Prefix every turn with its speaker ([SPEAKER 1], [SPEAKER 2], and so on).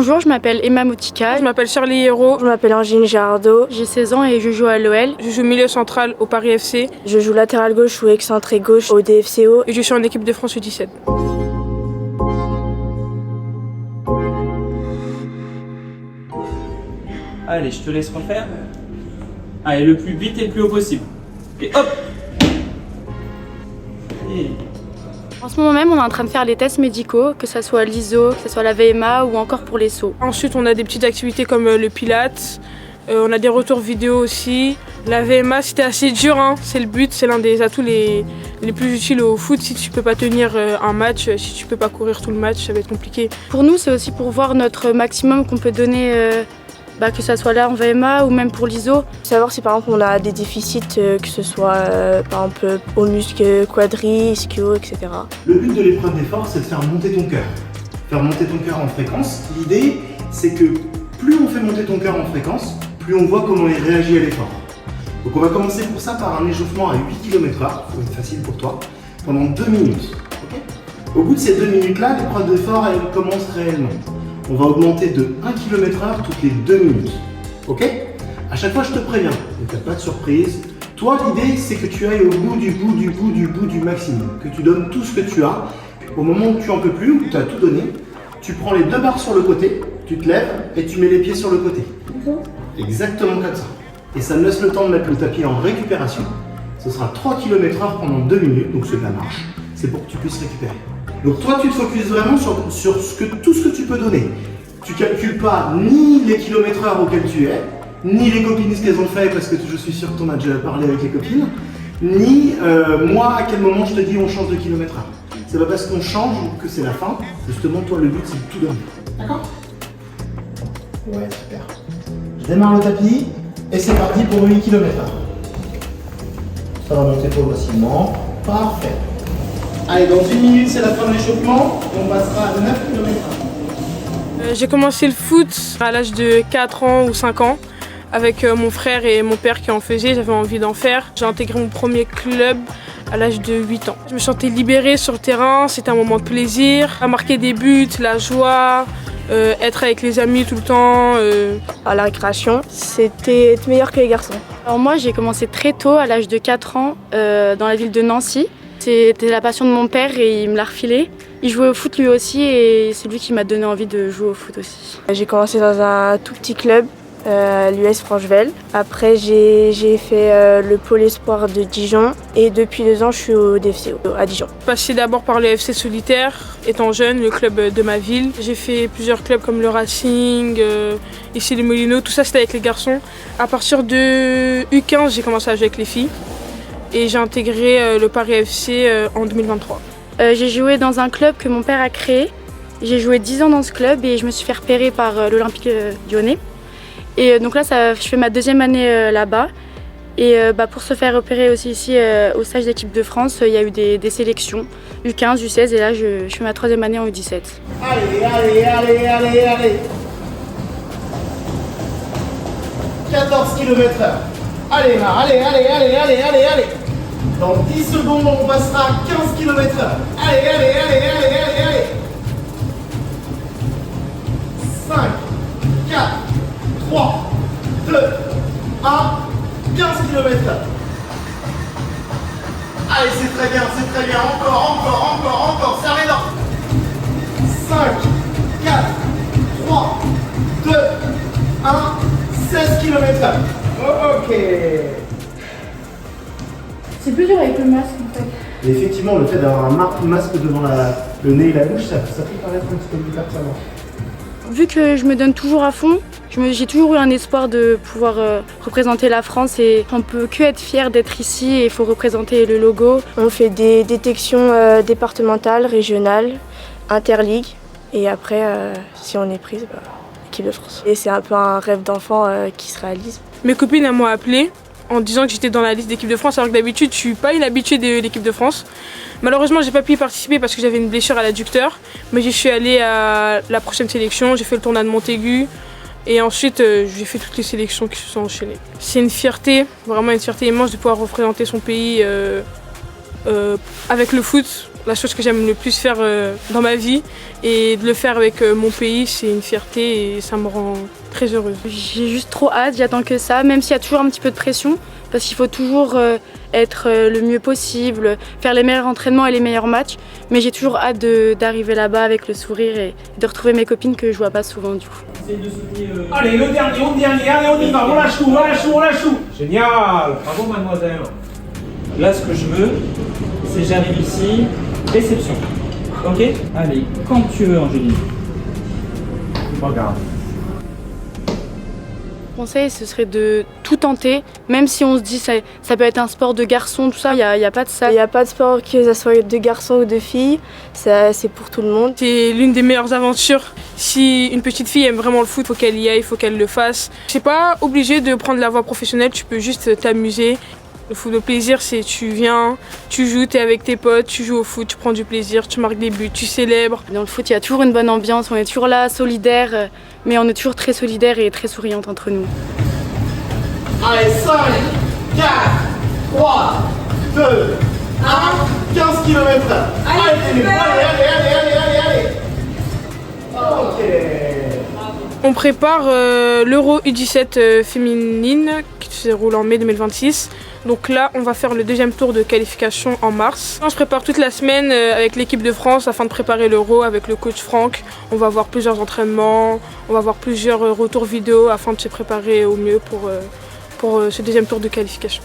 [SPEAKER 1] Bonjour, je m'appelle Emma Moutika.
[SPEAKER 2] Je m'appelle Charlie Hérault.
[SPEAKER 3] Je m'appelle Angine Girardot.
[SPEAKER 1] J'ai 16 ans et je joue à l'OL.
[SPEAKER 2] Je joue milieu central au Paris FC.
[SPEAKER 3] Je joue latéral gauche ou excentré gauche au DFCO.
[SPEAKER 2] Et je suis en équipe de France U17.
[SPEAKER 4] Allez, je te laisse refaire. Allez, le plus vite et le plus haut possible. Et hop! Et...
[SPEAKER 1] En ce moment même, on est en train de faire les tests médicaux, que ce soit l'ISO, que ce soit la VMA ou encore pour les sauts.
[SPEAKER 2] Ensuite, on a des petites activités comme le pilates. On a des retours vidéo aussi. La VMA, c'était assez dur, hein. C'est le but, c'est l'un des atouts les plus utiles au foot. Si tu peux pas tenir un match, si tu peux pas courir tout le match, ça va être compliqué.
[SPEAKER 1] Pour nous, c'est aussi pour voir notre maximum qu'on peut donner, que ce soit là en VMA ou même pour l'ISO.
[SPEAKER 3] Savoir si par exemple on a des déficits, que ce soit par exemple au muscle quadri, ischio, etc.
[SPEAKER 5] Le but de l'épreuve d'effort, c'est de faire monter ton cœur. Faire monter ton cœur en fréquence. L'idée, c'est que plus on fait monter ton cœur en fréquence, plus on voit comment il réagit à l'effort. Donc on va commencer pour ça par un échauffement à 8 km/h, ça va être facile pour toi, pendant 2 minutes. Okay. Au bout de ces 2 minutes-là, l'épreuve d'effort, elle commence réellement. On va augmenter de 1 km/h toutes les 2 minutes. Ok? À chaque fois, je te préviens, ne fais pas de surprise. Toi, l'idée, c'est que tu ailles au bout du maximum, que tu donnes tout ce que tu as. Au moment où tu en peux plus, où tu as tout donné, tu prends les 2 barres sur le côté, tu te lèves et tu mets les pieds sur le côté. Exactement comme ça. Et ça me laisse le temps de mettre le tapis en récupération. Ce sera 3 km/h pendant 2 minutes, donc c'est de la marche. C'est pour que tu puisses récupérer. Donc toi, tu te focuses vraiment sur tout ce que tu peux donner. Tu calcules pas ni les kilomètres-heure auxquels tu es, ni les copines ce qu'elles ont fait, parce que je suis sûr que tu en as déjà parlé avec les copines, ni moi à quel moment je te dis on change de kilomètre-heure. C'est pas parce qu'on change que c'est la fin. Justement, toi, le but, c'est de tout donner. D'accord? Ouais, super. Je démarre le tapis et c'est parti pour 8 km/h. Ça va monter progressivement. Parfait. Allez, dans 1 minute, c'est la fin de l'échauffement. On passera à 9 km/h.
[SPEAKER 2] J'ai commencé le foot à l'âge de 4 ans ou 5 ans avec mon frère et mon père qui en faisaient. J'avais envie d'en faire. J'ai intégré mon premier club à l'âge de 8 ans. Je me sentais libérée sur le terrain, c'était un moment de plaisir. À marquer des buts, la joie, être avec les amis tout le temps.
[SPEAKER 3] À la récréation, c'était être meilleur que les garçons.
[SPEAKER 1] Alors moi, j'ai commencé très tôt, à l'âge de 4 ans, dans la ville de Nancy. C'était la passion de mon père et il me l'a refilé. Il jouait au foot lui aussi et c'est lui qui m'a donné envie de jouer au foot aussi.
[SPEAKER 3] J'ai commencé dans un tout petit club, l'US Franchevel. Après j'ai fait le pôle espoir de Dijon et depuis 2 ans je suis au DFCO à Dijon.
[SPEAKER 2] Je passais d'abord par le FC Solitaire, étant jeune, le club de ma ville. J'ai fait plusieurs clubs comme le Racing, ici les Moulineaux, tout ça c'était avec les garçons. À partir de U15, j'ai commencé à jouer avec les filles et j'ai intégré le Paris FC en 2023.
[SPEAKER 1] J'ai joué dans un club que mon père a créé. J'ai joué 10 ans dans ce club et je me suis fait repérer par l'Olympique Lyonnais. Et donc là, je fais ma 2e année là-bas. Et pour se faire repérer aussi ici au stage d'équipe de France, il y a eu des sélections, U15, U16 et là je fais ma 3e année en U17.
[SPEAKER 5] Allez. 14 km/h. Allez. Dans 10 secondes, on passera à 15 km/h. Allez. 5, 4, 3, 2, 1, 15 km/h. Allez, c'est très bien. Encore, serrez là. 5, 4, 3, 2, 1, 16 km/h. Ok.
[SPEAKER 1] C'est plus dur avec le masque en fait.
[SPEAKER 5] Et effectivement, le fait d'avoir un masque devant le nez et la bouche, ça peut paraître un petit peu plus perturbant.
[SPEAKER 1] Vu que je me donne toujours à fond, j'ai toujours eu un espoir de pouvoir représenter la France et on peut que être fier d'être ici et il faut représenter le logo.
[SPEAKER 3] On fait des détections départementales, régionales, interligues et après, si on est prise, équipe de France. Et c'est un peu un rêve d'enfant qui se réalise.
[SPEAKER 2] Mes copines elles m'ont appelé en disant que j'étais dans la liste d'équipe de France alors que d'habitude je suis pas une habituée de l'équipe de France. Malheureusement j'ai pas pu y participer parce que j'avais une blessure à l'adducteur, mais j'y suis allée à la prochaine sélection, j'ai fait le tournoi de Montaigu et ensuite j'ai fait toutes les sélections qui se sont enchaînées. C'est une fierté, vraiment une fierté immense de pouvoir représenter son pays avec le foot la chose que j'aime le plus faire dans ma vie. Et de le faire avec mon pays, c'est une fierté et ça me rend très heureuse.
[SPEAKER 1] J'ai juste trop hâte, j'attends que ça, même s'il y a toujours un petit peu de pression, parce qu'il faut toujours être le mieux possible, faire les meilleurs entraînements et les meilleurs matchs. Mais j'ai toujours hâte d'arriver là-bas avec le sourire et de retrouver mes copines que je vois pas souvent du coup.
[SPEAKER 6] Allez, le dernier, allez, on y va, on lâche tout. Génial, bravo mademoiselle.
[SPEAKER 4] Là, ce que je veux, c'est que j'arrive ici, réception. Ok? Allez, quand tu veux, Angélique.
[SPEAKER 6] Regarde.
[SPEAKER 1] Mon conseil, ce serait de tout tenter, même si on se dit ça peut être un sport de garçon, tout ça, il n'y a pas de ça.
[SPEAKER 3] Il n'y a pas de sport que ce soit de garçons ou de filles, c'est pour tout le monde.
[SPEAKER 2] C'est l'une des meilleures aventures. Si une petite fille aime vraiment le foot, il faut qu'elle y aille, il faut qu'elle le fasse. Tu n'es pas obligé de prendre la voie professionnelle, tu peux juste t'amuser. Le foot de plaisir, c'est tu viens, tu joues, tu es avec tes potes, tu joues au foot, tu prends du plaisir, tu marques des buts, tu célèbres.
[SPEAKER 1] Dans le foot, il y a toujours une bonne ambiance, on est toujours là, solidaires, mais on est toujours très solidaires et très souriantes entre nous.
[SPEAKER 5] Allez, 5, 4, 3, 2, 1, 15 km/h. Allez. Ok.
[SPEAKER 2] On prépare l'Euro U17 féminine qui se déroule en mai 2026. Donc là, on va faire le deuxième tour de qualification en mars. On se prépare toute la semaine avec l'équipe de France afin de préparer l'Euro avec le coach Franck. On va voir plusieurs entraînements, on va voir plusieurs retours vidéo afin de se préparer au mieux pour ce deuxième tour de qualification.